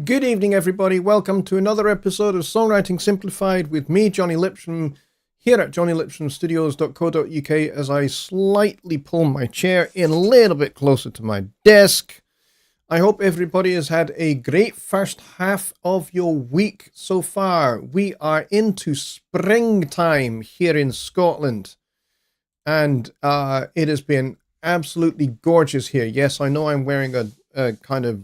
Good evening, everybody. Welcome to another episode of Songwriting Simplified with me, Jonny Lipsham, here at jonnylipshamstudios.co.uk as I slightly pull my chair in a little bit closer to my desk. I hope everybody has had a great first half of your week so far. We are into springtime here in Scotland, and it has been absolutely gorgeous here. Yes, I know I'm wearing a kind of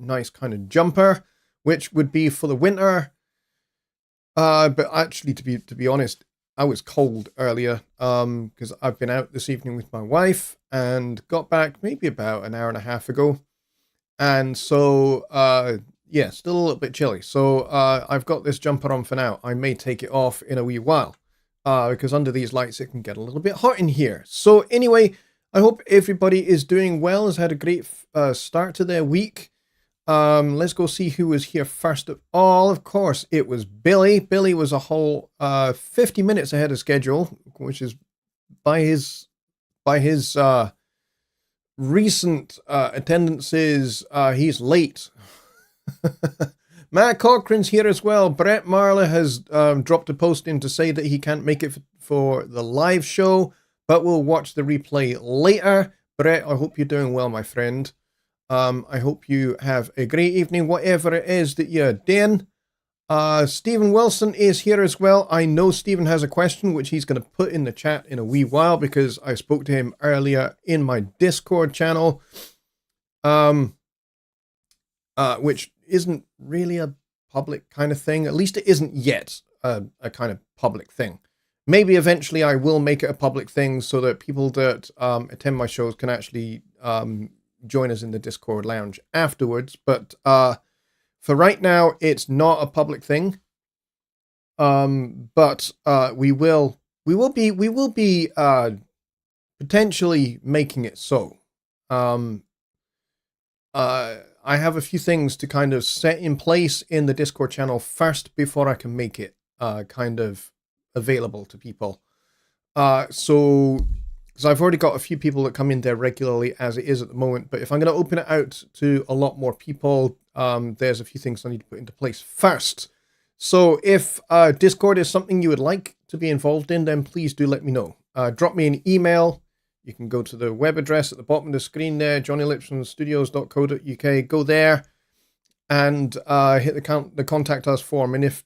nice kind of jumper, which would be for the winter. But actually, to be honest, I was cold earlier because I've been out this evening with my wife and got back maybe about an hour and a half ago. And so, yeah, still a little bit chilly. So I've got this jumper on for now. I may take it off in a wee while because under these lights it can get a little bit hot in here. So anyway, I hope everybody is doing well, has had a great start to their week. Let's go see who was here first of all. Of course, it was Billy. Billy was a whole 50 minutes ahead of schedule, which is by his recent attendances, he's late. Matt Cochrane's here as well. Brett Marler has dropped a post in to say that he can't make it for the live show, but will watch the replay later. Brett, I hope you're doing well, my friend. I hope you have a great evening, whatever it is that you're doing. Stephen Wilson is here as well. I know Stephen has a question, which he's going to put in the chat in a wee while, because I spoke to him earlier in my Discord channel, which isn't really a public kind of thing. At least it isn't yet a kind of public thing. Maybe eventually I will make it a public thing so that people that attend my shows can actually join us in the Discord lounge afterwards, but for right now it's not a public thing. But we will be potentially making it so. I have a few things to kind of set in place in the Discord channel first before I can make it kind of available to people. So because I've already got a few people that come in there regularly as it is at the moment. But if I'm going to open it out to a lot more people, there's a few things I need to put into place first. So if Discord is something you would like to be involved in, then please do let me know. Drop me an email. You can go to the web address at the bottom of the screen there, jonnylipshamstudios.co.uk. Go there and hit the contact us form. And if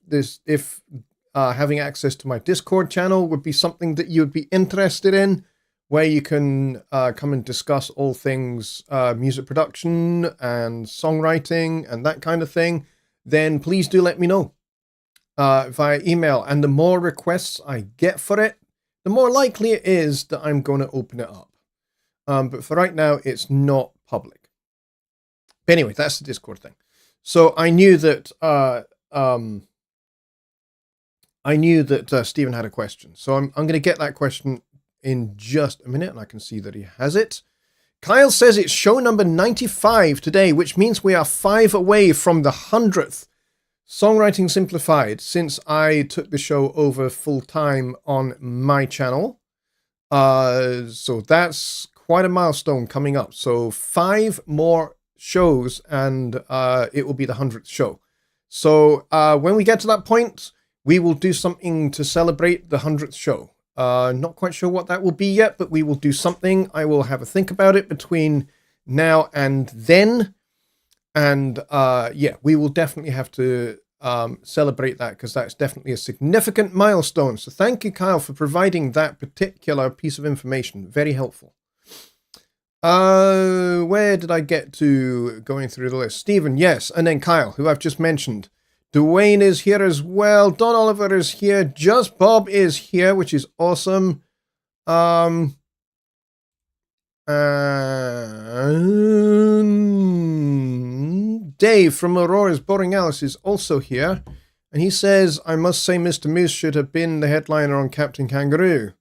having access to my Discord channel would be something that you would be interested in, where you can come and discuss all things music production and songwriting and that kind of thing, then please do let me know via email. And the more requests I get for it, the more likely it is that I'm going to open it up. But for right now, it's not public. But anyway, that's the Discord thing. So I knew that Stephen had a question. So I'm going to get that question in just a minute, and I can see that he has it. Kyle says it's show number 95 today, which means we are 5 away from the 100th Songwriting Simplified since I took the show over full time on my channel. So that's quite a milestone coming up. So 5 more shows and it will be the 100th show. So when we get to that point, we will do something to celebrate the 100th show. Not quite sure what that will be yet, but we will do something. I will have a think about it between now and then. And yeah, we will definitely have to celebrate that, because that's definitely a significant milestone. So thank you, Kyle, for providing that particular piece of information. Very helpful. Where did I get to going through the list? Stephen, yes. And then Kyle, who I've just mentioned. Dwayne is here as well. Don Oliver is here. Just Bob is here, which is awesome. Dave from Aurora's Boring Alice is also here. And he says, I must say Mr. Moose should have been the headliner on Captain Kangaroo.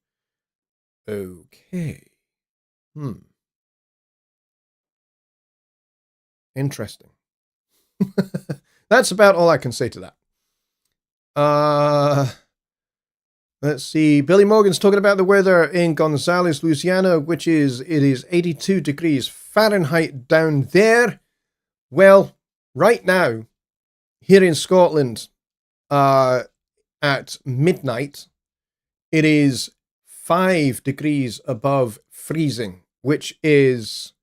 Okay. Interesting. That's about all I can say to that. Let's see. Billy Morgan's talking about the weather in Gonzales, Louisiana, it is 82 degrees Fahrenheit down there. Well, Right now, here in Scotland, at midnight, it is 5 degrees above freezing, which is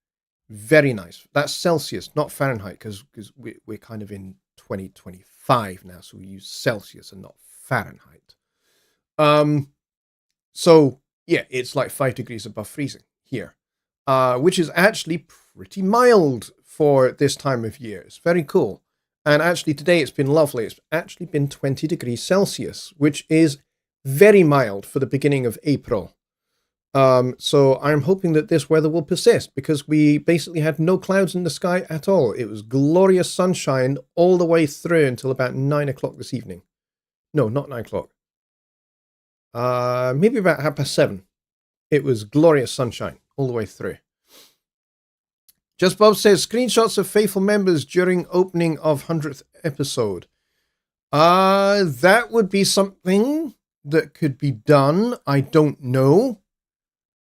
very nice. That's Celsius, not Fahrenheit, because we're kind of in 2025 now, so we use Celsius and not Fahrenheit. So yeah, it's like 5 degrees above freezing here, which is actually pretty mild for this time of year. It's very cool. And actually today it's been lovely. It's actually been 20 degrees Celsius, which is very mild for the beginning of April. So I'm hoping that this weather will persist, because we basically had no clouds in the sky at all. It was glorious sunshine all the way through until about 9 o'clock this evening. No, not 9 o'clock. Maybe about 7:30. It was glorious sunshine all the way through. Just Bob says, screenshots of faithful members during opening of 100th episode. That would be something that could be done. I don't know.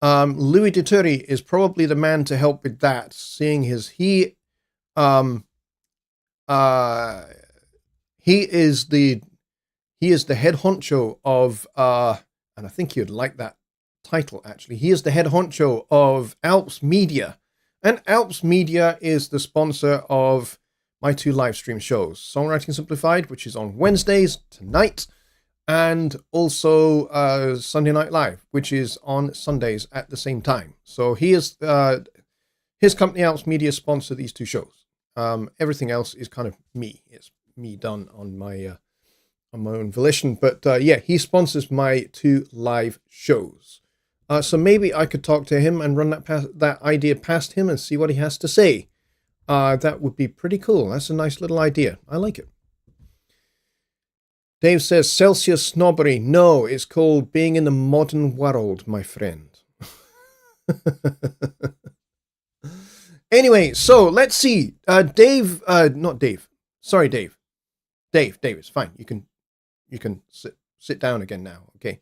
Louis Deturi is probably the man to help with that, seeing he is the head honcho of and I think you'd like that title actually. He is the head honcho of Alps Media. And Alps Media is the sponsor of my 2 live stream shows, Songwriting Simplified, which is on Wednesdays tonight, and also Sunday Night Live, which is on Sundays at the same time. So he is his company Alps Media sponsor these 2 shows. Everything else is kind of me. It's me done on my own volition. But yeah, he sponsors my 2 live shows. So maybe I could talk to him and run that idea past him and see what he has to say. That would be pretty cool. That's a nice little idea. I like it. Dave says, Celsius snobbery. No, it's called being in the modern world, my friend. Anyway, so let's see. Dave, not Dave. Sorry, Dave. Dave, it's fine. You can sit down again now. Okay.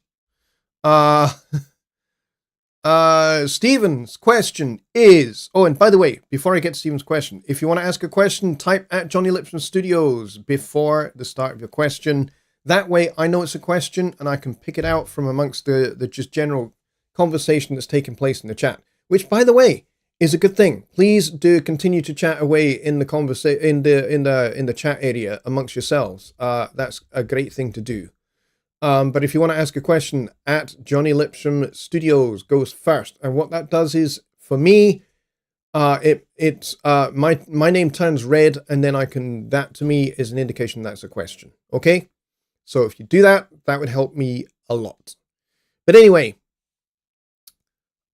Stephen's question is, and by the way, before I get to Stephen's question, if you want to ask a question, type at Jonny Lipsham Studios before the start of your question. That way I know it's a question and I can pick it out from amongst the just general conversation that's taking place in the chat, which by the way is a good thing. Please do continue to chat away in the in the chat area amongst yourselves. That's a great thing to do. But if you want to ask a question, at Jonny Lipsham Studios goes first. And what that does is, for me, my name turns red, and then that to me is an indication that's a question. Okay? So if you do that, that would help me a lot. But anyway,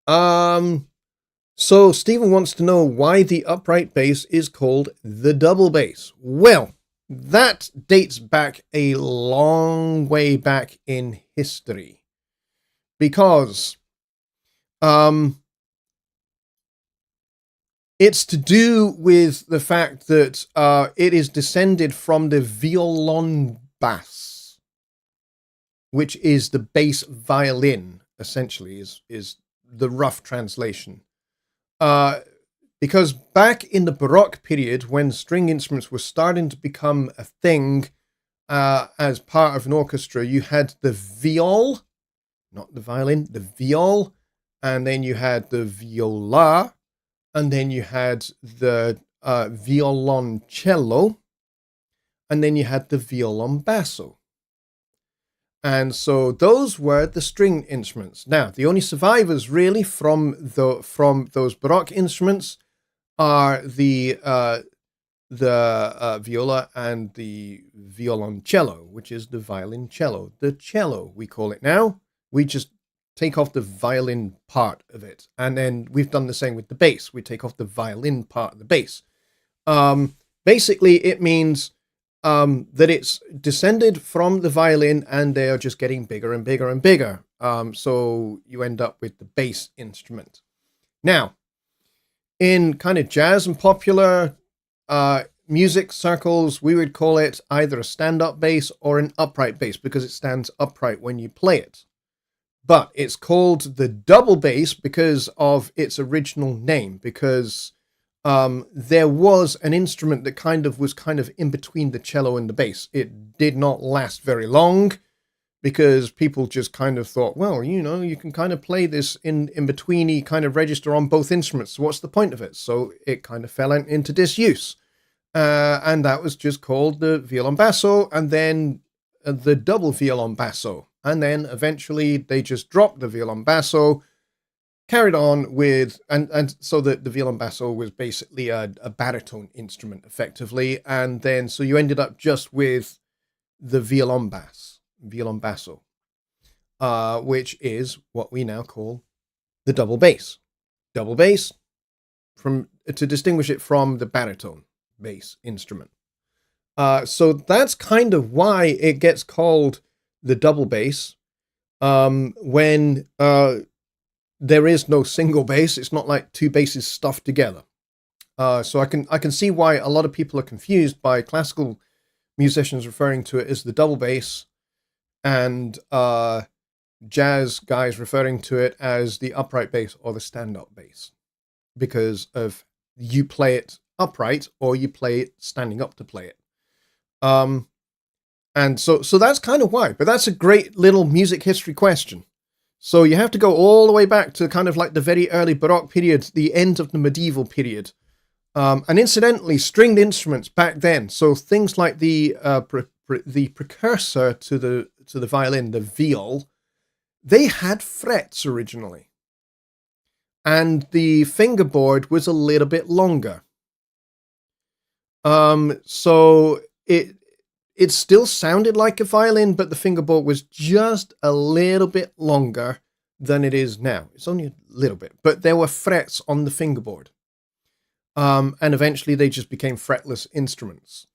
so Stephen wants to know why the upright bass is called the double bass. Well, that dates back a long way back in history, because it's to do with the fact that it is descended from the violon bass, which is the bass violin, essentially, is the rough translation. Because back in the Baroque period, when string instruments were starting to become a thing as part of an orchestra, you had the viol, not the violin, the viol, and then you had the viola, and then you had the violoncello, and then you had the violon basso. And so those were the string instruments. Now, the only survivors really from those Baroque instruments are the viola and the violoncello, which is the violoncello. The cello, we call it now. We just take off the violin part of it. And then we've done the same with the bass. We take off the violin part of the bass. Basically, it means that it's descended from the violin and they are just getting bigger and bigger and bigger. So you end up with the bass instrument. Now, in kind of jazz and popular music circles, we would call it either a stand-up bass or an upright bass because it stands upright when you play it. But it's called the double bass because of its original name, because there was an instrument that was in between the cello and the bass. It did not last very long because people just kind of thought, well, you can kind of play this in betweeny kind of register on both instruments. So what's the point of it? So it kind of fell into disuse. And that was just called the violon basso, and then the double violon basso. And then eventually they just dropped the violon basso, carried on with, and so the violon basso was basically a baritone instrument effectively. And then, so you ended up just with the violon basso, which is what we now call the double bass. Double bass, to distinguish it from the baritone bass instrument. So that's kind of why it gets called the double bass, when there is no single bass. It's not like two basses stuffed together. So I can see why a lot of people are confused by classical musicians referring to it as the double bass, and jazz guys referring to it as the upright bass or the stand-up bass, because of you play it upright or you play it standing up to play it. And so that's kind of why. But that's a great little music history question. So you have to go all the way back to kind of like the very early Baroque period, the end of the medieval period. And incidentally, stringed instruments back then, so things like the precursor to the violin, the viol, they had frets originally. And the fingerboard was a little bit longer. So it still sounded like a violin, but the fingerboard was just a little bit longer than it is now. It's only a little bit, but there were frets on the fingerboard. And eventually they just became fretless instruments,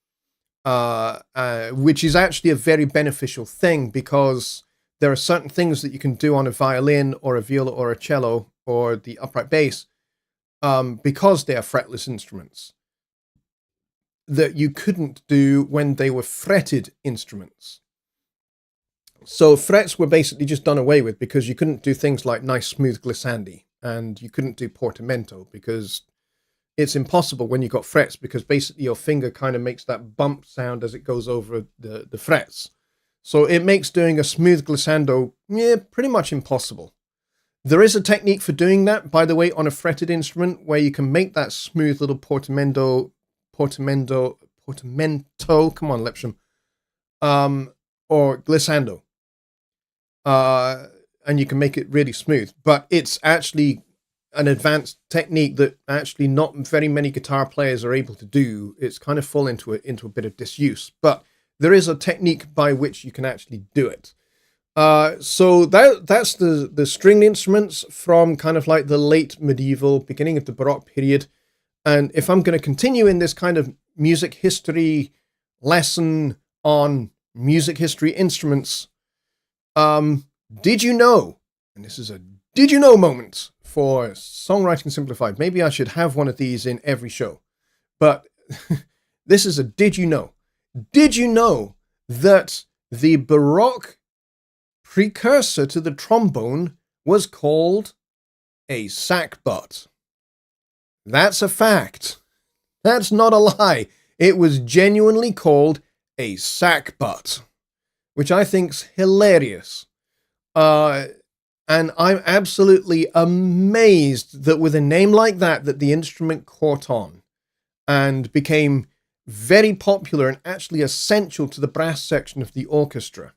which is actually a very beneficial thing, because there are certain things that you can do on a violin or a viola or a cello or the upright bass, because they are fretless instruments, that you couldn't do when they were fretted instruments. So frets were basically just done away with, because you couldn't do things like nice smooth glissandi, and you couldn't do portamento, because it's impossible when you've got frets, because basically your finger kind of makes that bump sound as it goes over the frets. So it makes doing a smooth glissando pretty much impossible. There is a technique for doing that, by the way, on a fretted instrument, where you can make that smooth little portamento, come on, Lipsham, or glissando. And you can make it really smooth, but it's actually an advanced technique that actually not very many guitar players are able to do. It's kind of fallen into a bit of disuse, but there is a technique by which you can actually do it. So that's the stringed instruments from kind of like the late medieval, beginning of the Baroque period. And if I'm going to continue in this kind of music history lesson on music history instruments, did you know, and this is a did you know moment for Songwriting Simplified. Maybe I should have one of these in every show, but this is a did you know. Did you know that the Baroque precursor to the trombone was called a sackbut? That's a fact. That's not a lie. It was genuinely called a sackbut, which I think's hilarious. And I'm absolutely amazed that with a name like that the instrument caught on and became very popular and actually essential to the brass section of the orchestra,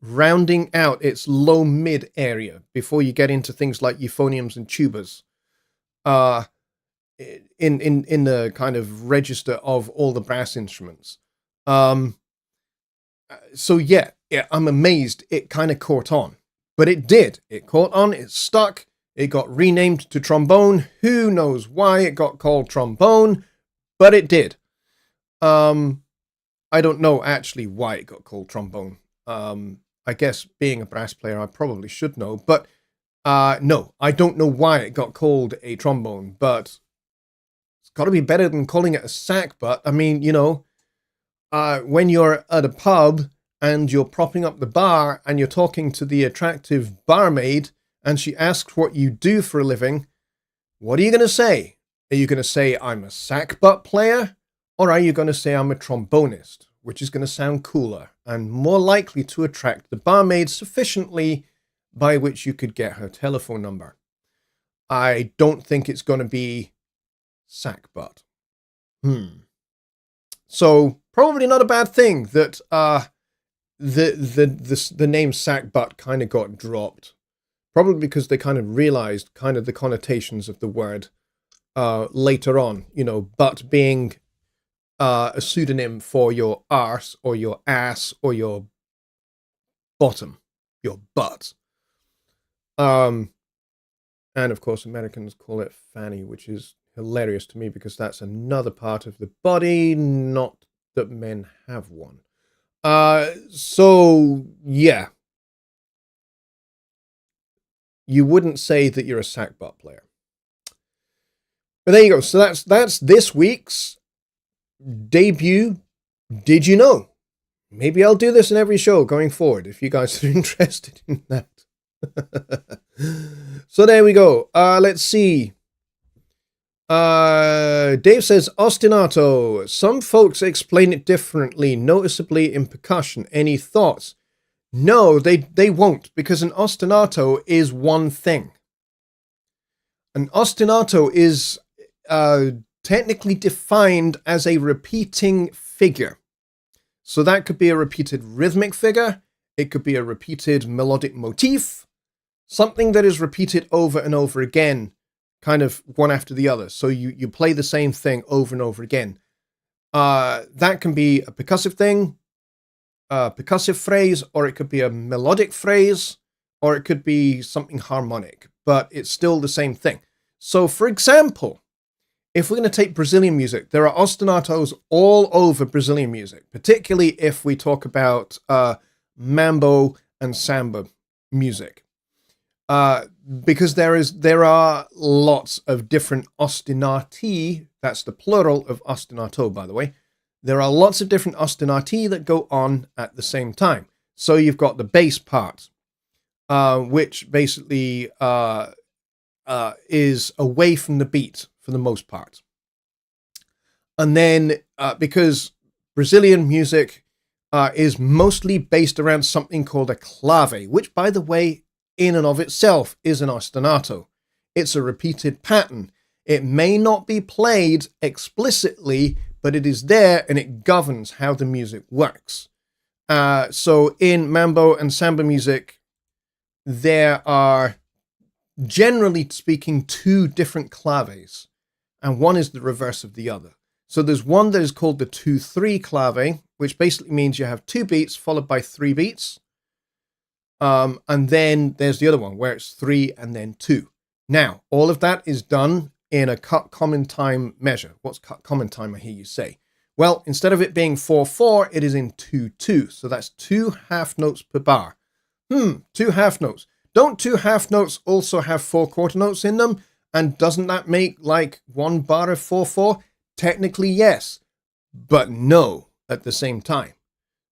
rounding out its low-mid area before you get into things like euphoniums and tubas. In the kind of register of all the brass instruments. So yeah, I'm amazed it kind of caught on. But it did. It caught on, it stuck, it got renamed to trombone. Who knows why it got called trombone, but it did. I don't know actually why it got called trombone. I guess being a brass player, I probably should know, but no, I don't know why it got called a trombone, but it's got to be better than calling it a sackbut. I mean, when you're at a pub and you're propping up the bar and you're talking to the attractive barmaid and she asks what you do for a living, what are you going to say? Are you going to say I'm a sackbut player? Or are you going to say I'm a trombonist, which is going to sound cooler and more likely to attract the barmaid sufficiently by which you could get her telephone number? I don't think it's going to be sackbut. So probably not a bad thing that the name sackbut kind of got dropped. Probably because they kind of realized kind of the connotations of the word later on. You know, butt being a pseudonym for your arse or your ass or your bottom, your butt. And of course, Americans call it fanny, which is hilarious to me because that's another part of the body, not that men have one. So yeah, you wouldn't say that you're a sackbut player. But there you go. So that's this week's debut. Did you know? Maybe I'll do this in every show going forward if you guys are interested in that. So there we go. Let's see. Dave says ostinato. Some folks explain it differently, noticeably in percussion. Any thoughts? No, they won't, because an ostinato is one thing. An ostinato is technically defined as a repeating figure. So that could be a repeated rhythmic figure. It could be a repeated melodic motif. Something that is repeated over and over again, kind of one after the other. So you play the same thing over and over again. That can be a percussive thing, a percussive phrase, or it could be a melodic phrase, or it could be something harmonic, but it's still the same thing. So, for example, if we're going to take Brazilian music, there are ostinatos all over Brazilian music, particularly if we talk about mambo and samba music. Because there are lots of different ostinati, that's the plural of ostinato, by the way. There are lots of different ostinati that go on at the same time. So you've got the bass part, which basically is away from the beat for the most part. And then because Brazilian music is mostly based around something called a clave, which, by the way, in and of itself is an ostinato. It's a repeated pattern. It may not be played explicitly, but it is there and it governs how the music works. So in mambo and samba music, there are, generally speaking, two different claves, and one is the reverse of the other. So there's one that is called the 2-3 clave, which basically means you have 2 beats followed by 3 beats. And then there's the other one where it's 3 and then 2. Now, all of that is done in a cut common time measure. What's cut common time, I hear you say? Well, instead of it being 4-4, it is in 2-2. So that's 2 half notes per bar. 2 half notes. Don't 2 half notes also have 4 quarter notes in them? And doesn't that make like 1 bar of 4-4? Technically, yes, but no at the same time.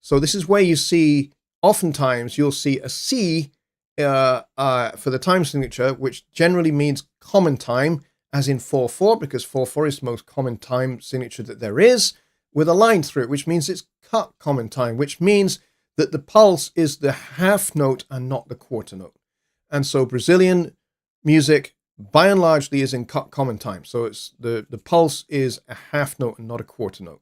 So this is where you see, oftentimes you'll see a C for the time signature, which generally means common time, as in 4-4, because 4-4 is the most common time signature that there is, with a line through it, which means it's cut common time, which means that the pulse is the half note and not the quarter note. And so Brazilian music, by and largely, is in cut common time. So it's the pulse is a half note and not a quarter note,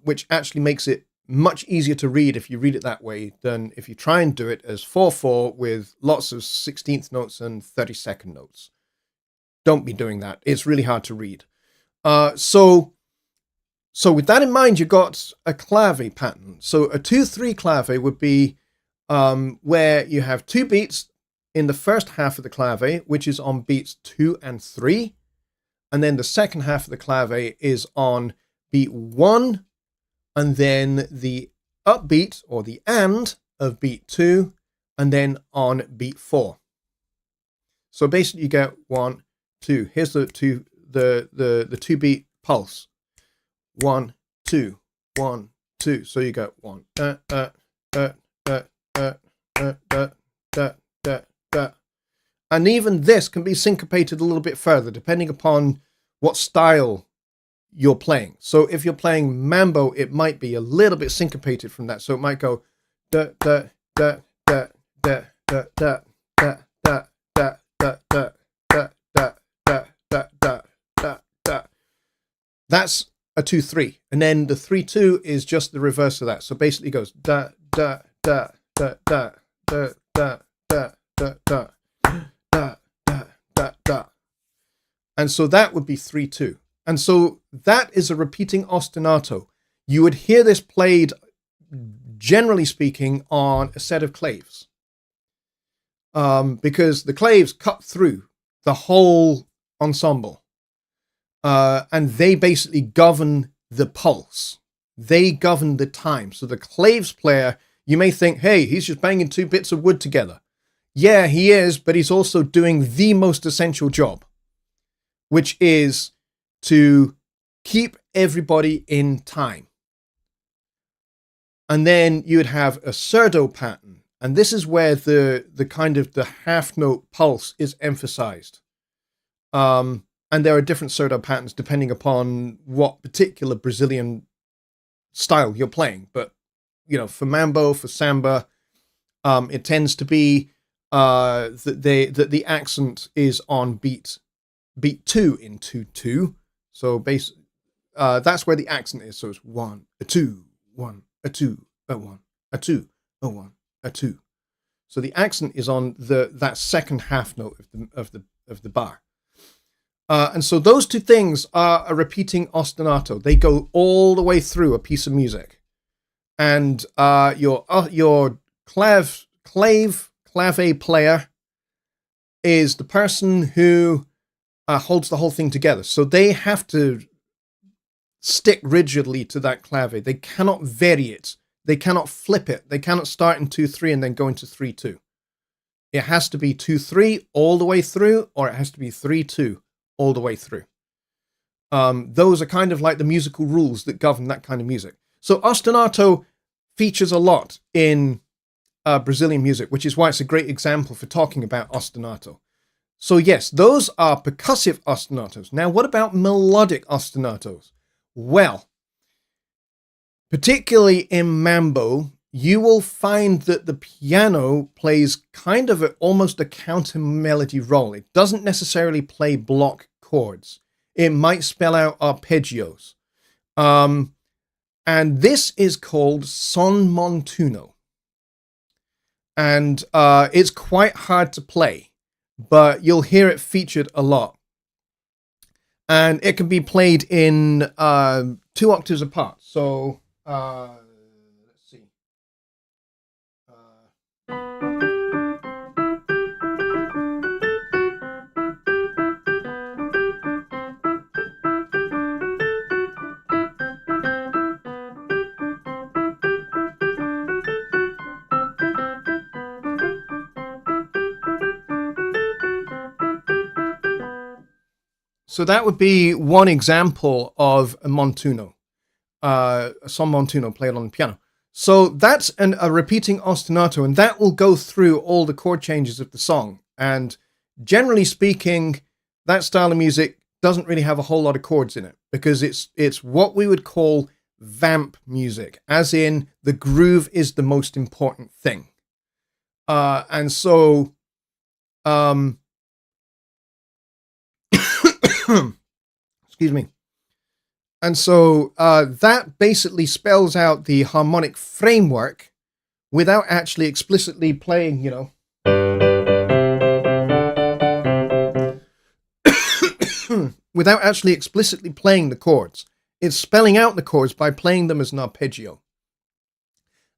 which actually makes it much easier to read if you read it that way than if you try and do it as 4-4 with lots of 16th notes and 32nd notes. Don't be doing that. It's really hard to read. So with that in mind, you've got a clave pattern. So a 2-3 clave would be where you have 2 beats in the first half of the clave, which is on beats 2 and 3. And then the second half of the clave is on beat 1, and then the upbeat or the and of beat 2, and then on beat 4. So basically you get 1, 2. Here's the 2 beat pulse. 1, 2, 1, 2. So you get 1. And even this can be syncopated a little bit further, depending upon what style you're playing. So if you're playing mambo, it might be a little bit syncopated from that. So it might go da da da da da da da da da da da da da da da da da da da. That's a 2-3, and then the 3-2 is just the reverse of that. So basically it goes da da da da da da da da da da da da da da. And so that would be 3-2. And so that is a repeating ostinato. You would hear this played, generally speaking, on a set of claves. Because the claves cut through the whole ensemble. And they basically govern the pulse. They govern the time. So the claves player, you may think, hey, he's just banging two bits of wood together. Yeah, he is, but he's also doing the most essential job, which is to keep everybody in time. And then you would have a surdo pattern. And this is where the kind of the half note pulse is emphasized. And there are different surdo patterns depending upon what particular Brazilian style you're playing. But, you know, for mambo, for samba, it tends to be that the accent is on beat 2 in 2-2. So that's where the accent is. So it's 1, a 2, 1, a 2, a 1, a 2, a 1, a 2. So the accent is on that second half note of the bar. And so those two things are a repeating ostinato. They go all the way through a piece of music. And your clave player is the person who holds the whole thing together. So they have to stick rigidly to that clave. They cannot vary it. They cannot flip it. They cannot start in 2-3 and then go into 3-2. It has to be 2-3 all the way through, or it has to be 3-2 all the way through. Those are kind of like the musical rules that govern that kind of music. So ostinato features a lot in Brazilian music, which is why it's a great example for talking about ostinato. So yes, those are percussive ostinatos. Now, what about melodic ostinatos? Well, particularly in mambo, you will find that the piano plays kind of almost a counter melody role. It doesn't necessarily play block chords. It might spell out arpeggios. And this is called son montuno. And it's quite hard to play, but you'll hear it featured a lot. And it can be played in 2 octaves apart. So let's see. So that would be one example of a montuno, a son montuno played on the piano. So that's a repeating ostinato, and that will go through all the chord changes of the song. And generally speaking, that style of music doesn't really have a whole lot of chords in it, because it's what we would call vamp music, as in the groove is the most important thing. And so excuse me. And so that basically spells out the harmonic framework without actually explicitly playing, you know. Without actually explicitly playing the chords. It's spelling out the chords by playing them as an arpeggio.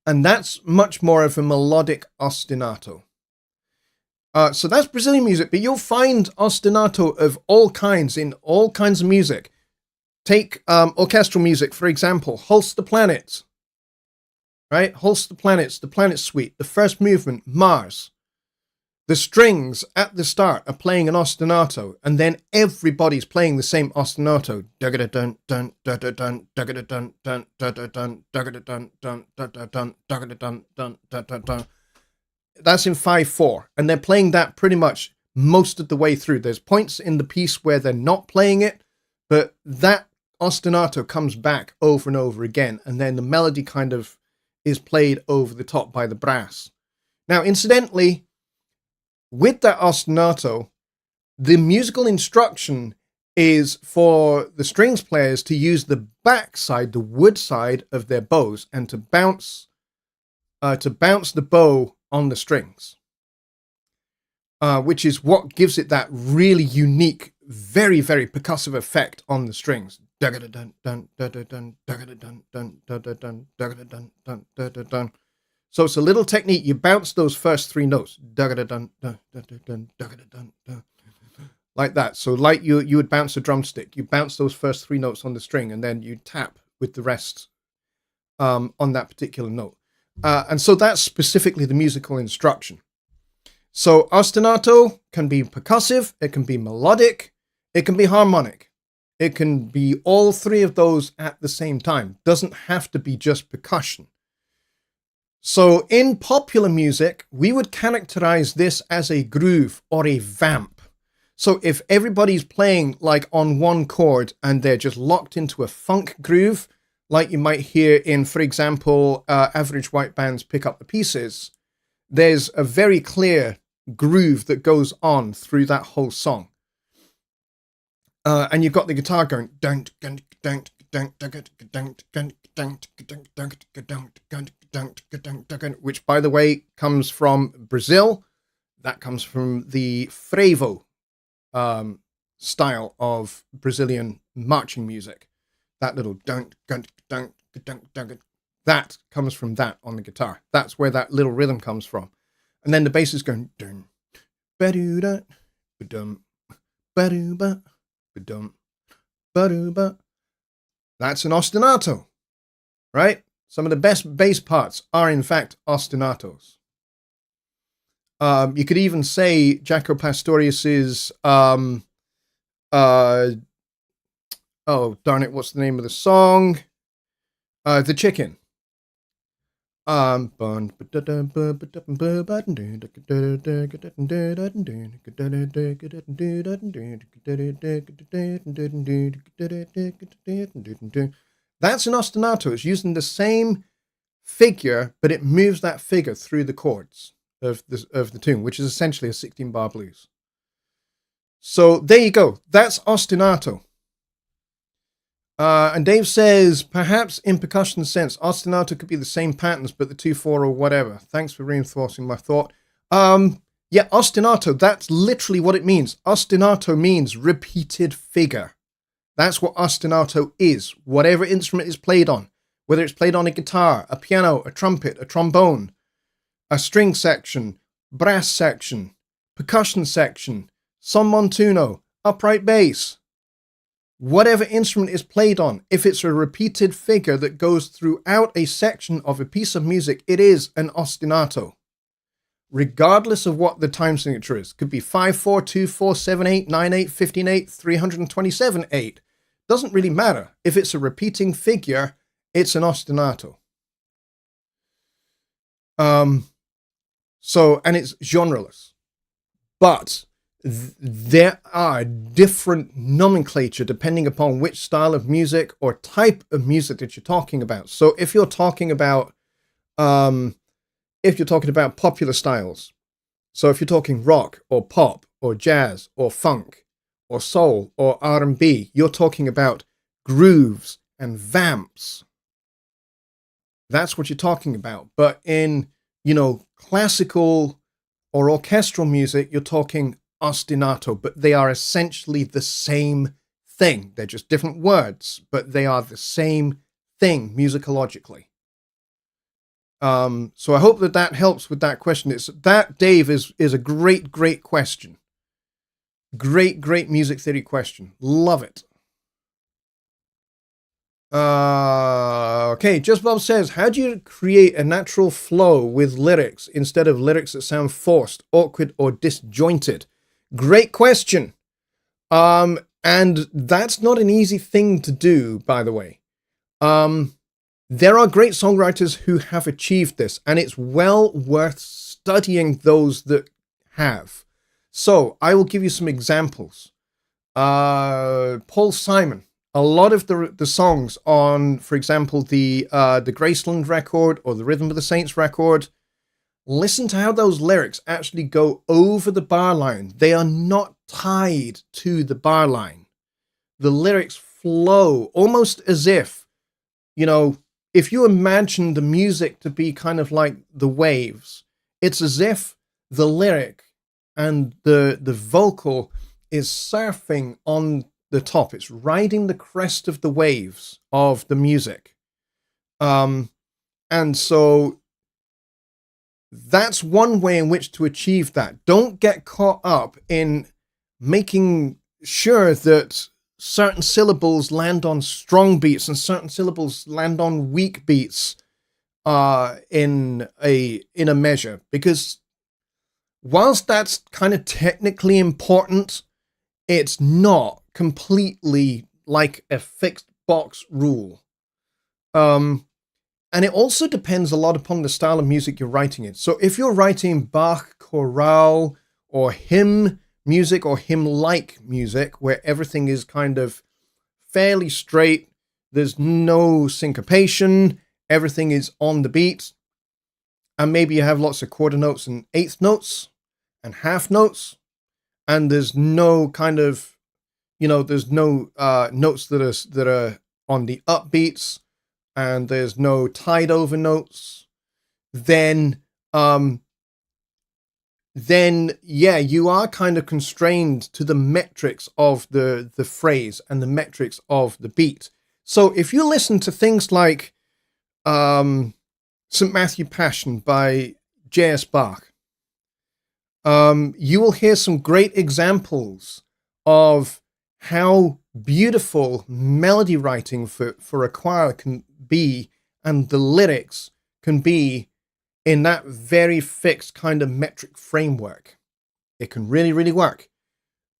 And that's much more of a melodic ostinato. So that's Brazilian music, but you'll find ostinato of all kinds in all kinds of music. Take orchestral music, for example, Hulse the Planets. Right? Hulse the Planets, the Planet Suite, the first movement, Mars. The strings at the start are playing an ostinato, and then everybody's playing the same ostinato. Dun dun dun dun dun dun dun dun dun dun dun dun dun dun dun. That's in 5/4, and they're playing that pretty much most of the way through. There's points in the piece where they're not playing it, but that ostinato comes back over and over again, and then the melody kind of is played over the top by the brass. Now, incidentally, with that ostinato, the musical instruction is for the strings players to use the backside, the wood side of their bows, and to bounce the bow on the strings, which is what gives it that really unique, very, very percussive effect on the strings. So it's a little technique. You bounce those first three notes like that. So like you would bounce a drumstick. You bounce those first three notes on the string, and then you tap with the rest on that particular note. And so that's specifically the musical instruction. So ostinato can be percussive, it can be melodic, it can be harmonic. It can be all three of those at the same time. Doesn't have to be just percussion. So in popular music, we would characterize this as a groove or a vamp. So if everybody's playing like on one chord and they're just locked into a funk groove, like you might hear in, for example, Average White Band's Pick Up the Pieces, there's a very clear groove that goes on through that whole song. And you've got the guitar going, which, by the way, comes from Brazil. That comes from the frevo style of Brazilian marching music. That little that comes from that on the guitar. That's where that little rhythm comes from. And then the bass is going dun ba-doo-da ba-dum ba-doo-ba ba-dum ba-doo-ba. That's an ostinato, right? Some of the best bass parts are in fact ostinatos. You could even say Jaco Pastorius's oh darn it, what's the name of the song? The Chicken. That's an ostinato. It's using the same figure, but it moves that figure through the chords of the tune, which is essentially a 16-bar blues. So there you go. That's ostinato. And Dave says, perhaps in percussion sense, ostinato could be the same patterns, but the 2/4 or whatever. Thanks for reinforcing my thought. Yeah, ostinato, that's literally what it means. Ostinato means repeated figure. That's what ostinato is. Whatever instrument is played on, whether it's played on a guitar, a piano, a trumpet, a trombone, a string section, brass section, percussion section, son montuno, upright bass. Whatever instrument is played on, if it's a repeated figure that goes throughout a section of a piece of music, it is an ostinato. Regardless of what the time signature is. Could be 5/4, 2/4, 7/8, 9/8, 15/8, 327/8. Doesn't really matter. If it's a repeating figure, it's an ostinato. And it's genreless. But there are different nomenclature depending upon which style of music or type of music that you're talking about. So if you're talking about popular styles, so if you're talking rock or pop or jazz or funk or soul or R&B, you're talking about grooves and vamps. That's what you're talking about. But in, classical or orchestral music, you're talking ostinato, but they are essentially the same thing. They're just different words, but they are the same thing musicologically. So I hope that helps with that question. Dave, is a great question. Great music theory question. Love it. Okay, Just Bob says, how do you create a natural flow with lyrics instead of lyrics that sound forced, awkward, or disjointed? Great question. And that's not an easy thing to do, by the way. There are great songwriters who have achieved this, and it's well worth studying those that have. So I will give you some examples. Paul Simon. A lot of the songs on, for example, the Graceland record or the Rhythm of the Saints record, listen to how those lyrics actually go over the bar line. They are not tied to the bar line. The lyrics flow almost as if, if you imagine the music to be kind of like the waves, it's as if the lyric and the vocal is surfing on the top. It's riding the crest of the waves of the music. And so that's one way in which to achieve that. Don't get caught up in making sure that certain syllables land on strong beats and certain syllables land on weak beats in a measure, because whilst that's kind of technically important, it's not completely like a fixed box rule. And it also depends a lot upon the style of music you're writing in. So if you're writing Bach chorale or hymn music or hymn-like music, where everything is kind of fairly straight, there's no syncopation, everything is on the beat, and maybe you have lots of quarter notes and eighth notes and half notes, and there's no kind of, there's no notes that are on the upbeats, and there's no tied over notes, then yeah, you are kind of constrained to the metrics of the phrase and the metrics of the beat. So if you listen to things like St. Matthew Passion by J.S. Bach, you will hear some great examples of how beautiful melody writing for a choir can be, and the lyrics can be in that very fixed kind of metric framework. It can really, really work.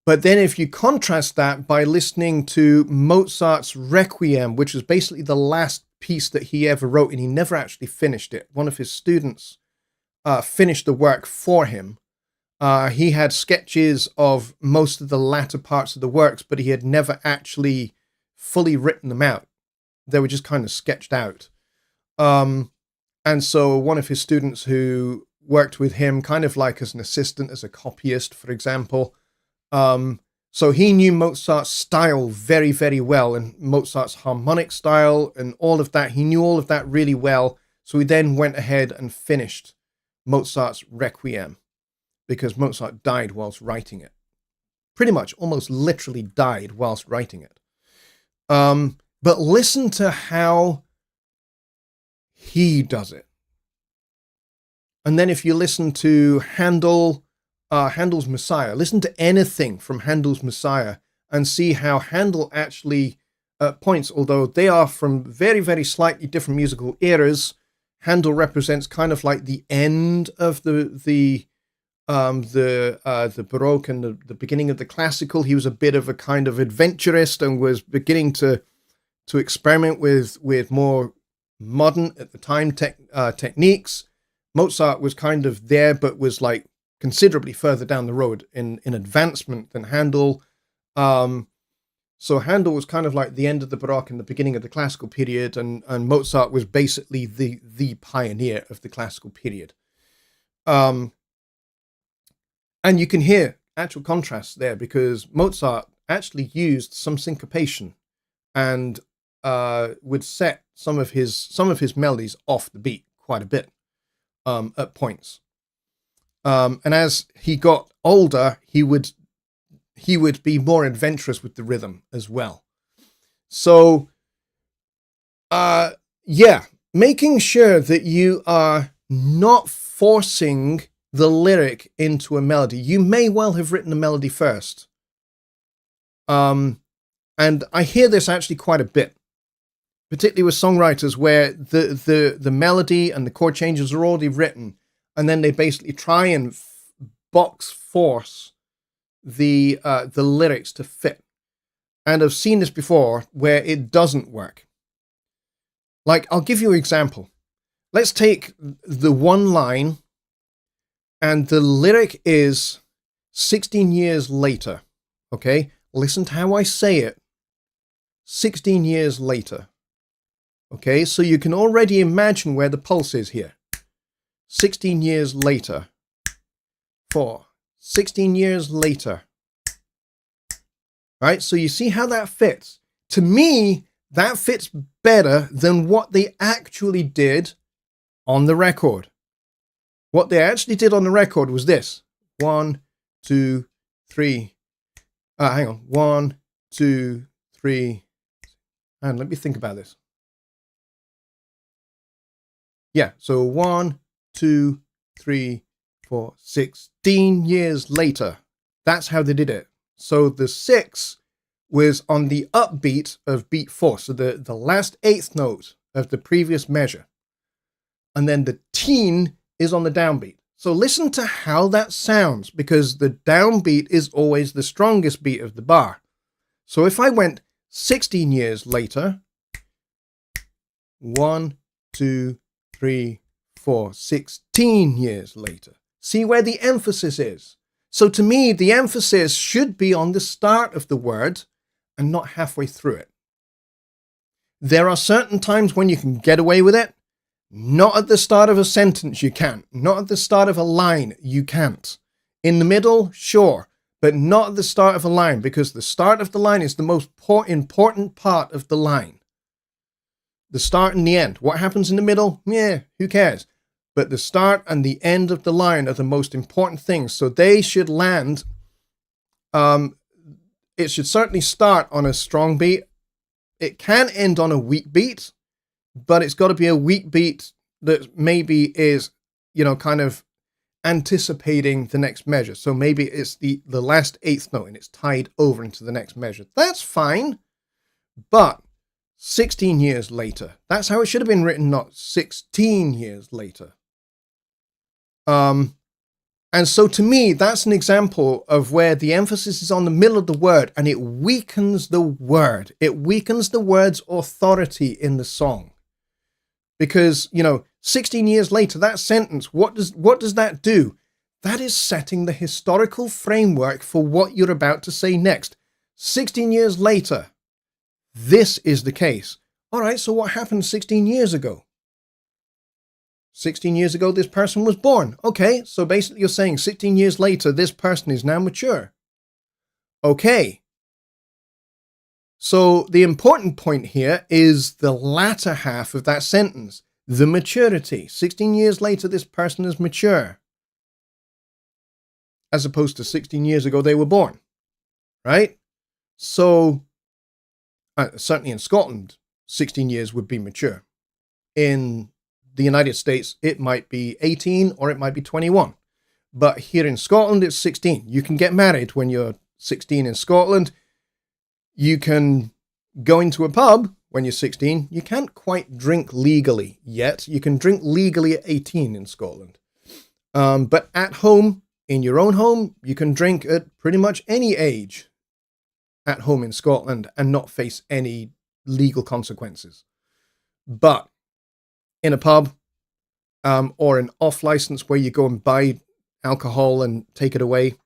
But then if you contrast that by listening to Mozart's Requiem, which was basically the last piece that he ever wrote, and he never actually finished it. One of his students finished the work for him. He had sketches of most of the latter parts of the works, but he had never actually fully written them out. They were just kind of sketched out. And so one of his students who worked with him kind of like as an assistant, as a copyist, for example. So he knew Mozart's style very, very well, and Mozart's harmonic style and all of that. He knew all of that really well. So he then went ahead and finished Mozart's Requiem, because Mozart died whilst writing it. Pretty much, almost literally died whilst writing it. But listen to how he does it. And then if you listen to Handel's Messiah, listen to anything from Handel's Messiah and see how Handel actually points, although they are from very, very slightly different musical eras. Handel represents kind of like the end of the Baroque and the beginning of the classical. He was a bit of a kind of adventurist and was beginning to experiment with more modern at the time techniques. Mozart was kind of there, but was like considerably further down the road in advancement than Handel. So Handel was kind of like the end of the Baroque and the beginning of the classical period, and Mozart was basically the pioneer of the classical period. And you can hear actual contrasts there, because Mozart actually used some syncopation and would set some of his melodies off the beat quite a bit at points. And as he got older, he would be more adventurous with the rhythm as well. So, making sure that you are not forcing the lyric into a melody. You may well have written the melody first. And I hear this actually quite a bit, particularly with songwriters where the melody and the chord changes are already written, and then they basically try and box force the lyrics to fit. And I've seen this before where it doesn't work. Like, I'll give you an example. Let's take the one line, and the lyric is 16 years later. Okay? listen to how I say it, 16 years later. Okay, so you can already imagine where the pulse is here. 16 years later. 4. 16 years later. Right, so you see how that fits. To me, that fits better than what they actually did on the record. What they actually did on the record was this. 1, 2, 3. Hang on. 1, 2, 3. And let me think about this. Yeah, so 1, 2, 3, 4, 16 years later. That's how they did it. So the 6 was on the upbeat of beat 4. So the last eighth note of the previous measure. And then the teen is on the downbeat. So listen to how that sounds, because the downbeat is always the strongest beat of the bar. So if I went 16 years later, 1, 2, 3, 4, 16 years later. See where the emphasis is. So to me, the emphasis should be on the start of the word and not halfway through it. There are certain times when you can get away with it. Not at the start of a sentence, you can't. Not at the start of a line, you can't. In the middle, sure, but not at the start of a line, because the start of the line is the most important part of the line. The start and the end. What happens in the middle? Yeah, who cares? But the start and the end of the line are the most important things. So they should land. It should certainly start on a strong beat. It can end on a weak beat, but it's got to be a weak beat that maybe is, kind of anticipating the next measure. So maybe it's the last eighth note and it's tied over into the next measure. That's fine. But 16 years later, that's how it should have been written, not 16 years later. And so to me, that's an example of where the emphasis is on the middle of the word and it weakens the word. It weakens the word's authority in the song. Because, 16 years later, that sentence, what does that do? That is setting the historical framework for what you're about to say next. 16 years later, this is the case. All right, so what happened 16 years ago? 16 years ago, this person was born. Okay, so basically you're saying 16 years later, this person is now mature. Okay. So the important point here is the latter half of that sentence, the maturity. 16 years later, this person is mature. As opposed to 16 years ago, they were born. Right? So, certainly in Scotland, 16 years would be mature. In the United States, it might be 18 or it might be 21. But here in Scotland, it's 16. You can get married when you're 16 in Scotland. You can go into a pub when you're 16. You can't quite drink legally yet. You can drink legally at 18 in Scotland. But at home, in your own home, you can drink at pretty much any age at home in Scotland and not face any legal consequences. But in a pub or an off license where you go and buy alcohol and take it away,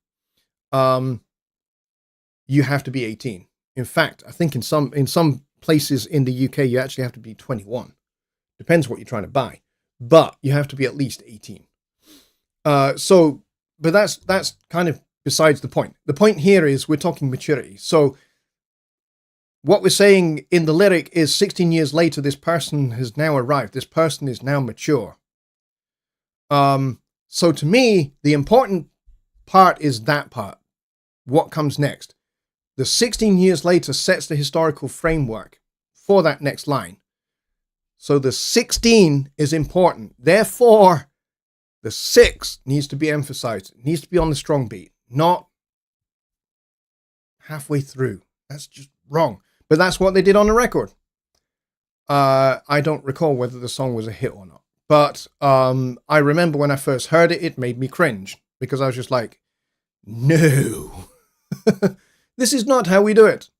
you have to be 18. In fact, I think in some places in the UK, you actually have to be 21. Depends what you're trying to buy, but you have to be at least 18. But that's kind of besides the point. The point here is we're talking maturity. So what we're saying in the lyric is 16 years later, this person has now arrived. This person is now mature. So to me, the important part is that part. What comes next? The 16 years later sets the historical framework for that next line. So the 16 is important. Therefore, the 6 needs to be emphasized. It needs to be on the strong beat, not halfway through. That's just wrong. But that's what they did on the record. I don't recall whether the song was a hit or not. But I remember when I first heard it, it made me cringe. Because I was just like, no. This is not how we do it.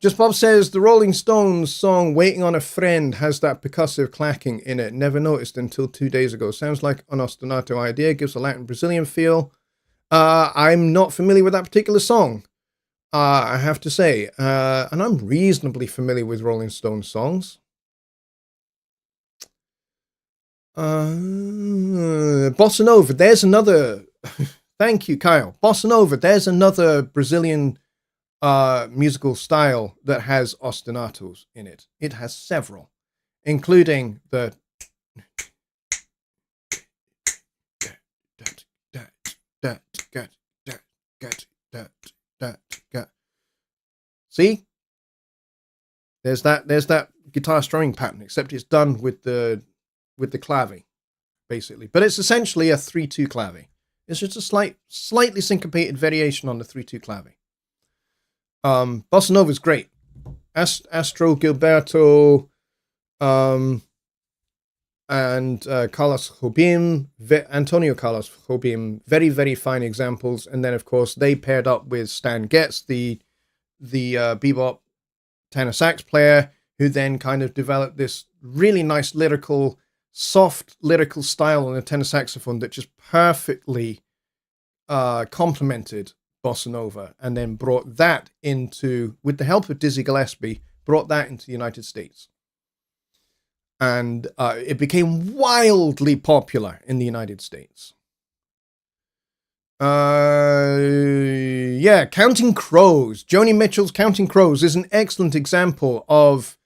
Just Bob says, the Rolling Stones song Waiting on a Friend has that percussive clacking in it. Never noticed until 2 days ago. Sounds like an ostinato idea. Gives a Latin Brazilian feel. I'm not familiar with that particular song, I have to say. And I'm reasonably familiar with Rolling Stones songs. Bossa Nova, there's another... Thank you, Kyle. Bossa Nova, there's another Brazilian musical style that has ostinatos in it. It has several, including the... See? There's that guitar strumming pattern, except it's done with the clave, basically. But it's essentially a 3-2 clave. It's just a slightly syncopated variation on the 3-2 clave. Bossa Nova is great. Astro Gilberto, and Carlos Jobim, Antonio Carlos Jobim, very, very fine examples. And then, of course, they paired up with Stan Getz, the bebop tenor sax player, who then kind of developed this really nice soft lyrical style on the tenor saxophone that just perfectly complemented Bossa Nova, and then brought that into, with the help of Dizzy Gillespie, brought that into the United States. And it became wildly popular in the United States. Yeah, Counting Crows. Joni Mitchell's Counting Crows is an excellent example of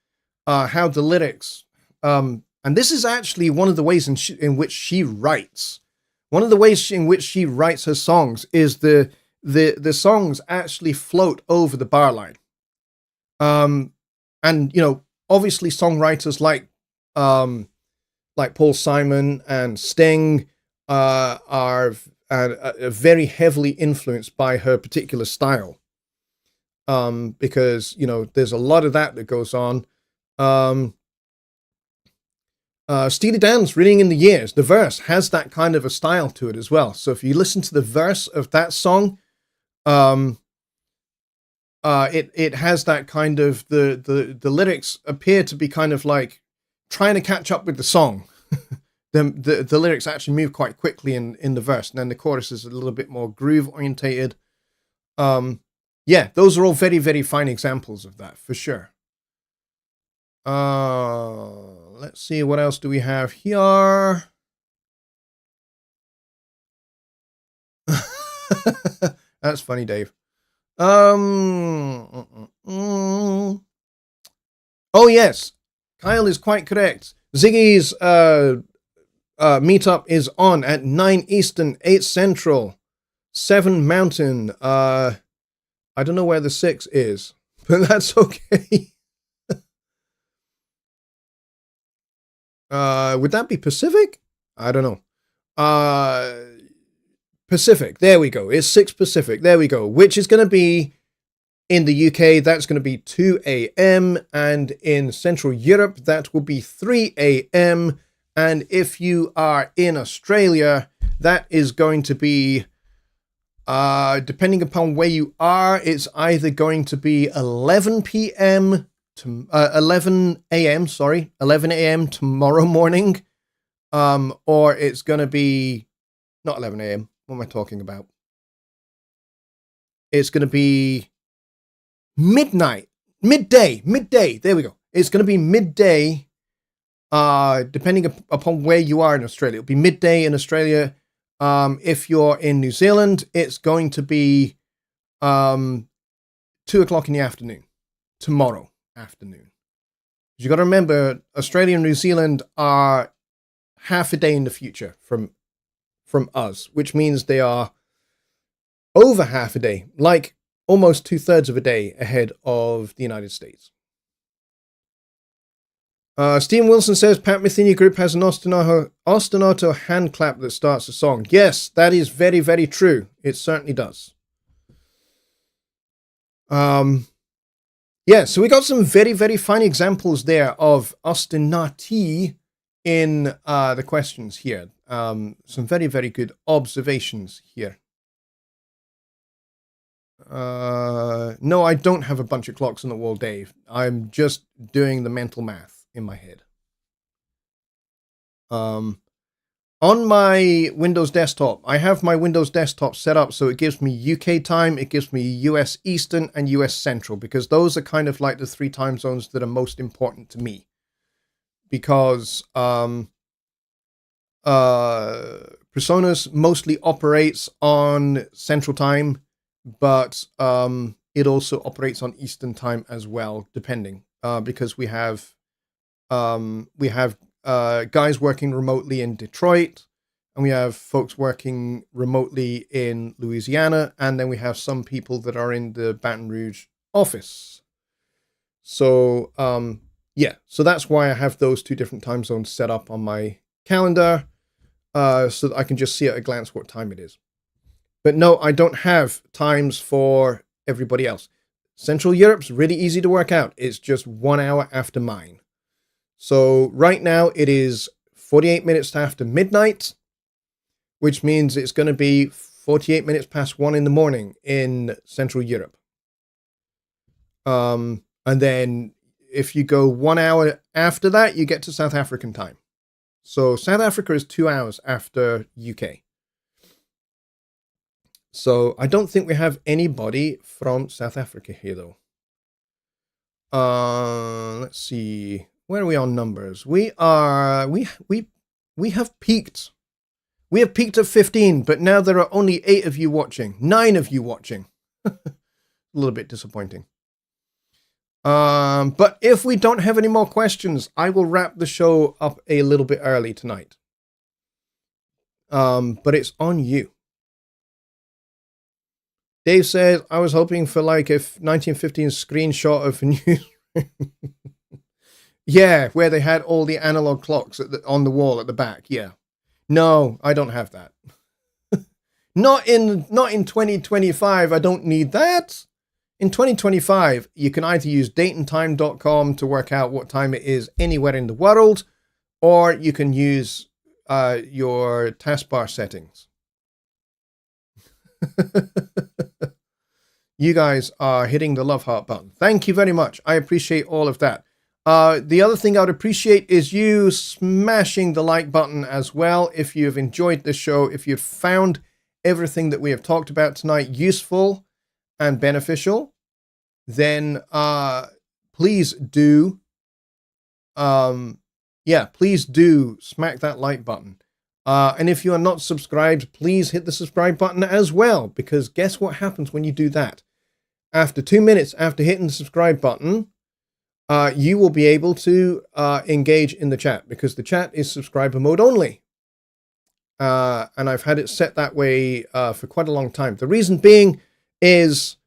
how the lyrics, and this is actually one of the ways in which she writes. One of the ways in which she writes her songs is the songs actually float over the bar line. And, you know, obviously songwriters like Paul Simon and Sting are very heavily influenced by her particular style, because, you know, there's a lot of that goes on. Steely Dan's Ringing in the Years, the verse has that kind of a style to it as well. So if you listen to the verse of that song, it has that kind of, the lyrics appear to be kind of like trying to catch up with the song. The lyrics actually move quite quickly in the verse, and then the chorus is a little bit more groove orientated. Yeah, those are all very, very fine examples of that, for sure. Let's see, what else do we have here? That's funny, Dave. Oh yes, Kyle is quite correct. Ziggy's meetup is on at 9 Eastern, 8 Central, 7 Mountain. I don't know where the 6 is, but that's okay. Would that be Pacific? I don't know. Pacific, there we go. It's 6 Pacific, there we go. Which is going to be, in the UK, that's going to be 2 a.m. And in Central Europe, that will be 3 a.m. And if you are in Australia, that is going to be, depending upon where you are, it's either going to be 11 p.m. to 11 a.m. 11 a.m. tomorrow morning, or it's going to be not 11 a.m. What am I talking about? It's going to be midday. There we go. It's going to be midday, depending upon where you are in Australia. It'll be midday in Australia. If you're in New Zealand, it's going to be 2 o'clock in the afternoon, tomorrow afternoon. You got to remember, Australia and New Zealand are half a day in the future from us, which means they are over half a day, like almost 2/3 of a day ahead of the United States. Stephen Wilson says Pat Metheny Group has an ostinato hand clap that starts a song. Yes, that is very, very true. It certainly does. Yeah, so we got some very, very fine examples there of ostinati in the questions here. Some very, very good observations here. No, I don't have a bunch of clocks on the wall, Dave. I'm just doing the mental math in my head. On my Windows desktop, I have my Windows desktop set up so it gives me UK time, it gives me US Eastern and US Central, because those are kind of like the 3 time zones that are most important to me. Because Presonus mostly operates on Central Time, but it also operates on Eastern Time as well, depending. Because we have guys working remotely in Detroit, and we have folks working remotely in Louisiana, and then we have some people that are in the Baton Rouge office. So, yeah, so that's why I have those 2 different time zones set up on my calendar, so that I can just see at a glance what time it is. But no, I don't have times for everybody else. Central Europe's really easy to work out. It's just 1 hour after mine. So right now it is 48 minutes after midnight, which means it's going to be 48 minutes past 1 in the morning in Central Europe. And then if you go 1 hour after that, you get to South African time. So South Africa is 2 hours after UK. So I don't think we have anybody from South Africa here, though. Let's see. Where are we on numbers? We have peaked. We have peaked at 15, but now there are only 8 of you watching. 9 of you watching. A little bit disappointing. But if we don't have any more questions, I will wrap the show up a little bit early tonight. But it's on you. Dave says, I was hoping for like a 1915 screenshot of a news. Yeah, where they had all the analog clocks on the wall at the back. Yeah. No, I don't have that. Not in 2025. I don't need that. In 2025, you can either use dateandtime.com to work out what time it is anywhere in the world, or you can use your taskbar settings. You guys are hitting the love heart button. Thank you very much. I appreciate all of that. The other thing I would appreciate is you smashing the like button as well. If you've enjoyed this show, if you've found everything that we have talked about tonight useful and beneficial, then please do, please do smack that like button. And if you are not subscribed, please hit the subscribe button as well, because guess what happens when you do that? After 2 minutes after hitting the subscribe button, you will be able to engage in the chat, because the chat is subscriber mode only. And I've had it set that way for quite a long time. The reason being is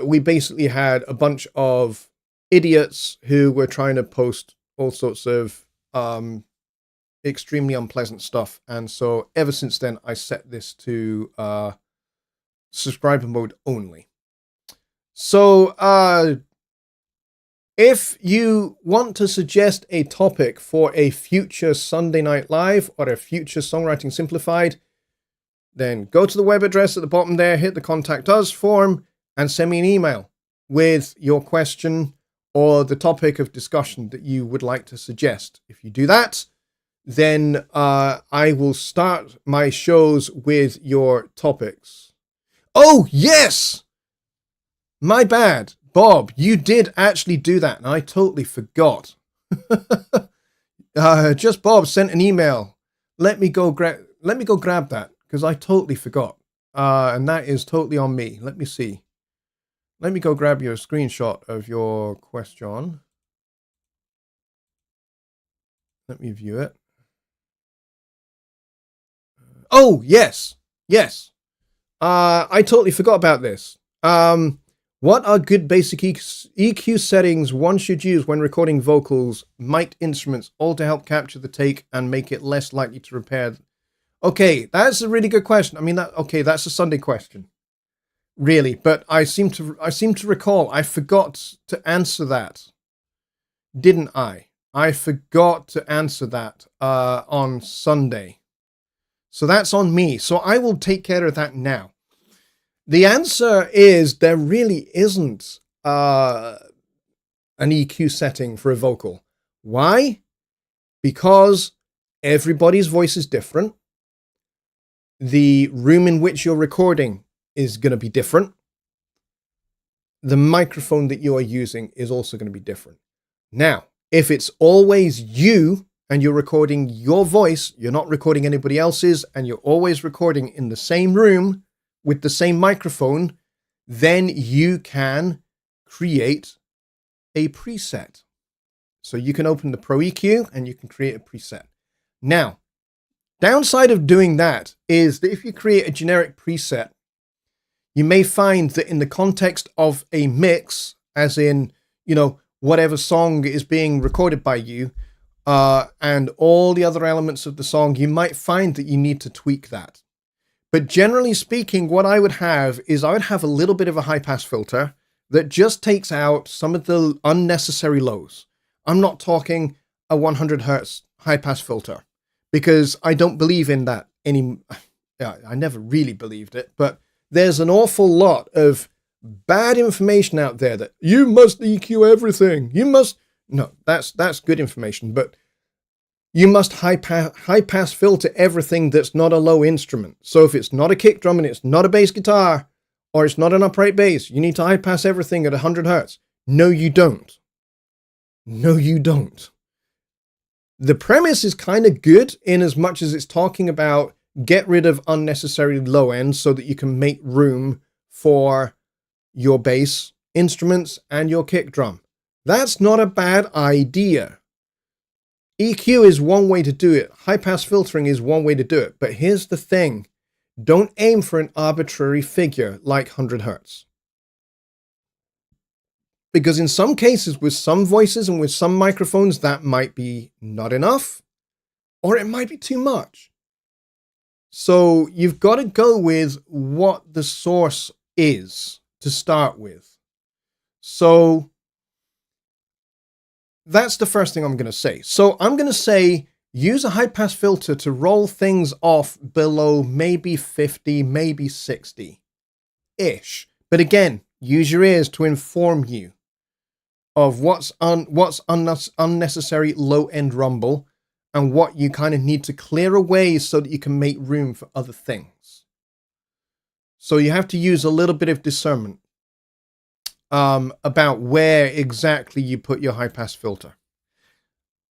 we basically had a bunch of idiots who were trying to post all sorts of extremely unpleasant stuff. And so ever since then, I set this to subscriber mode only. So if you want to suggest a topic for a future Sunday Night Live or a future Songwriting Simplified, then go to the web address at the bottom there, hit the Contact Us form, and send me an email with your question or the topic of discussion that you would like to suggest. If you do that, then I will start my shows with your topics. Oh, yes! My bad. Bob, you did actually do that, and I totally forgot. Just Bob sent an email. Let me go grab that, because I totally forgot. And that is totally on me. Let me see. Let me go grab your screenshot of your question. Let me view it. Oh, yes. Yes. I totally forgot about this. What are good basic EQ settings one should use when recording vocals, mic'd instruments, all to help capture the take and make it less likely to repair? Okay, that's a really good question. I mean, that's a Sunday question, really. But I seem to recall I forgot to answer that, didn't I? I forgot to answer that on Sunday. So that's on me. So I will take care of that now. The answer is there really isn't an EQ setting for a vocal. Why? because everybody's voice is different. The room in which you're recording is going to be different. The microphone that you are using is also going to be different. Now, if it's always you and you're recording your voice, you're not recording anybody else's, and you're always recording in the same room with the same microphone, then you can create a preset. So you can open the Pro EQ and you can create a preset. Now, downside of doing that is that if you create a generic preset, you may find that in the context of a mix, as in, whatever song is being recorded by you, and all the other elements of the song, you might find that you need to tweak that. But generally speaking, what I would have is I would have a little bit of a high pass filter that just takes out some of the unnecessary lows. I'm not talking a 100 hertz high pass filter, because I don't believe in that I never really believed it, but there's an awful lot of bad information out there that you must EQ everything. No, that's good information, but you must high pass filter everything that's not a low instrument. So if it's not a kick drum and it's not a bass guitar, or it's not an upright bass, you need to high pass everything at 100 hertz. No, you don't. No, you don't. The premise is kind of good in as much as it's talking about get rid of unnecessary low ends so that you can make room for your bass instruments and your kick drum. That's not a bad idea. EQ is one way to do it. High pass filtering is one way to do it. But here's the thing. Don't aim for an arbitrary figure like 100 hertz. Because in some cases, with some voices and with some microphones, that might be not enough, or it might be too much. So you've got to go with what the source is to start with. So that's the first thing I'm going to say. So I'm going to say use a high pass filter to roll things off below maybe 50, maybe 60-ish. But again, use your ears to inform you of what's unnecessary low-end rumble and what you kind of need to clear away so that you can make room for other things. So you have to use a little bit of discernment about where exactly you put your high-pass filter.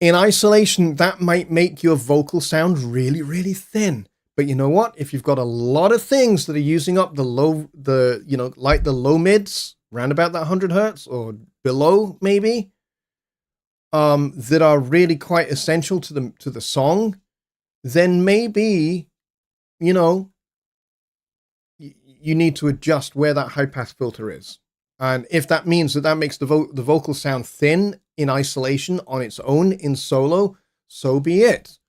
In isolation, that might make your vocal sound really, really thin. But you know what? If you've got a lot of things that are using up like the low mids, round about that 100 hertz or below maybe, that are really quite essential to the song, then maybe, you need to adjust where that high pass filter is. And if that means that makes the vocal sound thin in isolation on its own in solo, so be it.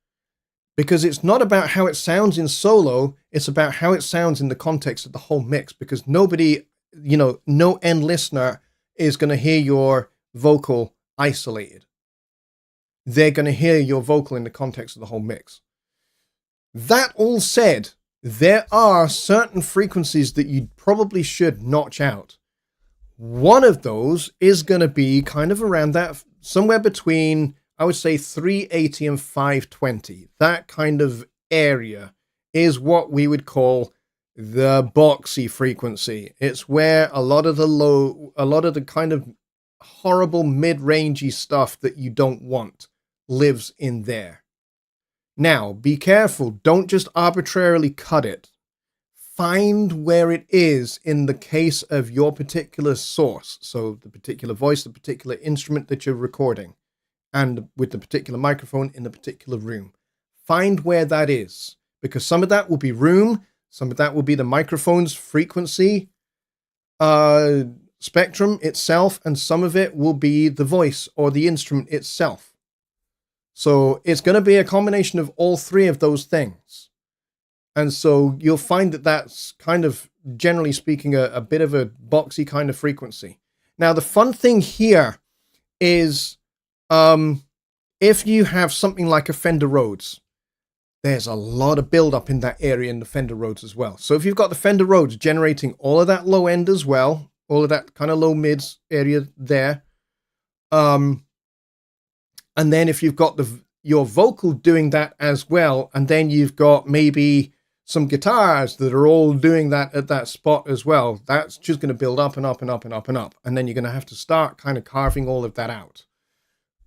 Because it's not about how it sounds in solo, it's about how it sounds in the context of the whole mix. Because nobody, no end listener is going to hear your vocal isolated. They're going to hear your vocal in the context of the whole mix. That all said, there are certain frequencies that you probably should notch out. One of those is going to be kind of around that, somewhere between, I would say, 380 and 520. That kind of area is what we would call the boxy frequency. It's where a lot of the kind of horrible mid-rangey stuff that you don't want lives in there. Now, be careful. Don't just arbitrarily cut it. Find where it is in the case of your particular source. So the particular voice, the particular instrument that you're recording, and with the particular microphone in the particular room. Find where that is, because some of that will be room, some of that will be the microphone's frequency spectrum itself, and some of it will be the voice or the instrument itself. So it's going to be a combination of all three of those things. And so you'll find that that's kind of, generally speaking, a bit of a boxy kind of frequency. Now, the fun thing here is if you have something like a Fender Rhodes, there's a lot of build-up in that area in the Fender Rhodes as well. So if you've got the Fender Rhodes generating all of that low end as well, all of that kind of low mids area there, and then if you've got your vocal doing that as well, and then you've got maybe some guitars that are all doing that at that spot as well. That's just going to build up and up and up and up and up, and then you're going to have to start kind of carving all of that out.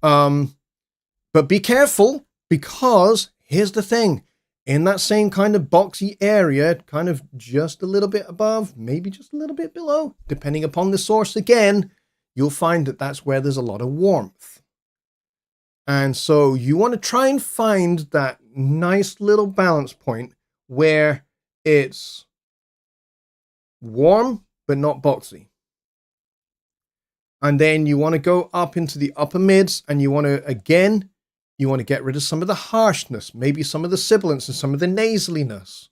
But be careful, because here's the thing. In that same kind of boxy area, kind of just a little bit above, maybe just a little bit below, depending upon the source again, you'll find that that's where there's a lot of warmth. And so you want to try and find that nice little balance point where it's warm but not boxy. And then you want to go up into the upper mids, and you want to get rid of some of the harshness, maybe some of the sibilance and some of the nasaliness.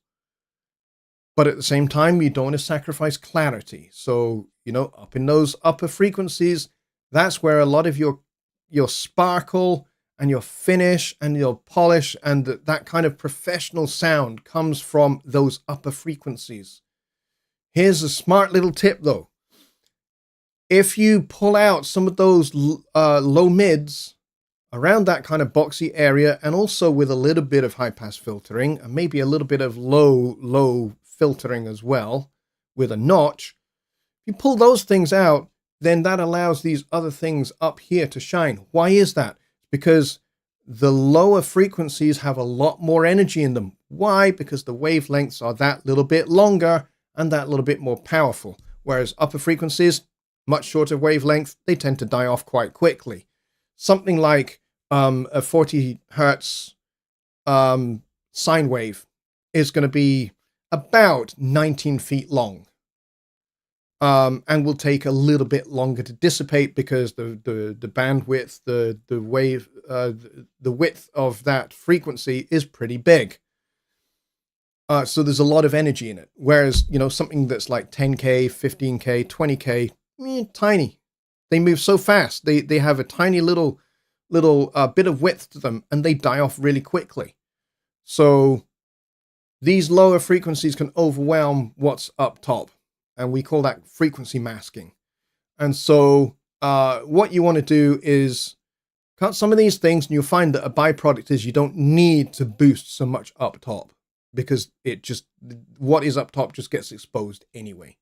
But at the same time, you don't want to sacrifice clarity. So, up in those upper frequencies, that's where a lot of your sparkle and your finish and your polish and that kind of professional sound comes from those upper frequencies. Here's a smart little tip, though. If you pull out some of those low mids around that kind of boxy area, and also with a little bit of high pass filtering and maybe a little bit of low filtering as well with a notch, if you pull those things out, then that allows these other things up here to shine. Why is that? Because the lower frequencies have a lot more energy in them. Why? Because the wavelengths are that little bit longer and that little bit more powerful. Whereas upper frequencies, much shorter wavelength, they tend to die off quite quickly. Something like a 40 hertz sine wave is going to be about 19 feet long, and will take a little bit longer to dissipate because the bandwidth, the wave, the width of that frequency is pretty big. So there's a lot of energy in it. Whereas, something that's like 10K, 15K, 20K, tiny. They move so fast. They have a tiny little bit of width to them, and they die off really quickly. So these lower frequencies can overwhelm what's up top, and we call that frequency masking. And so what you want to do is cut some of these things, and you'll find that a byproduct is you don't need to boost so much up top, because what is up top just gets exposed anyway.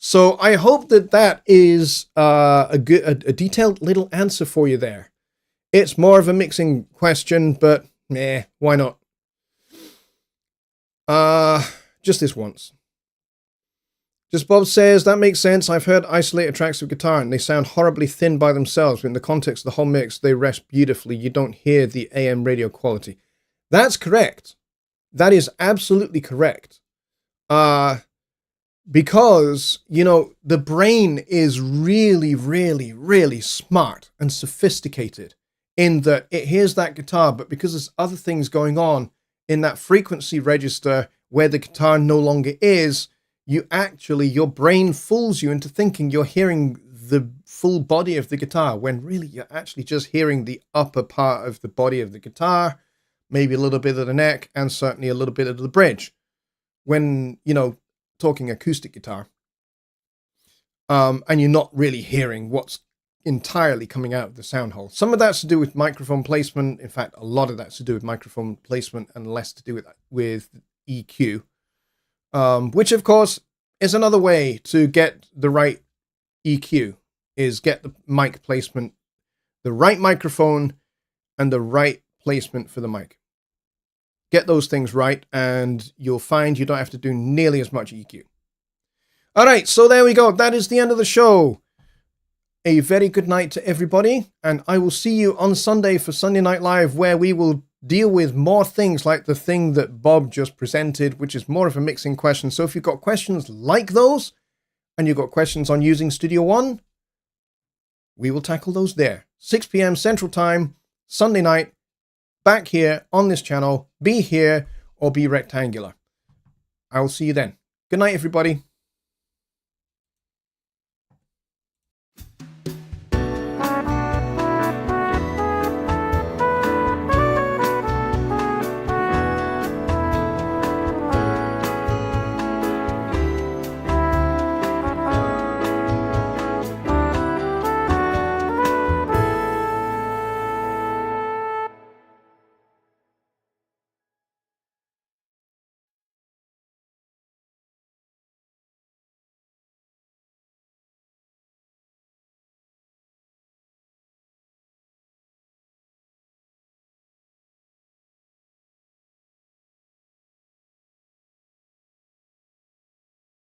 So I hope that is a detailed little answer for you there. It's more of a mixing question, but why not? Just this once. Just Bob says, that makes sense. I've heard isolated tracks of guitar and they sound horribly thin by themselves, but in the context of the whole mix, they rest beautifully. You don't hear the AM radio quality. That's correct. That is absolutely correct. Because, the brain is really, really, really smart and sophisticated in that it hears that guitar, but because there's other things going on in that frequency register where the guitar no longer is, your brain fools you into thinking you're hearing the full body of the guitar, when really you're actually just hearing the upper part of the body of the guitar, maybe a little bit of the neck, and certainly a little bit of the bridge. When, talking acoustic guitar, and you're not really hearing what's entirely coming out of the sound hole. Some of that's to do with microphone placement. In fact, a lot of that's to do with microphone placement and less to do with EQ, which of course is another way to get the right EQ, is get the mic placement, the right microphone and the right placement for the mic. Get those things right, and you'll find you don't have to do nearly as much EQ. All right, so there we go. That is the end of the show. A very good night to everybody, and I will see you on Sunday for Sunday Night Live, where we will deal with more things like the thing that Bob just presented, which is more of a mixing question. So if you've got questions like those, and you've got questions on using Studio One, we will tackle those there. 6 p.m. Central Time, Sunday night, back here on this channel. Be here or be rectangular. I will see you then. Good night, everybody.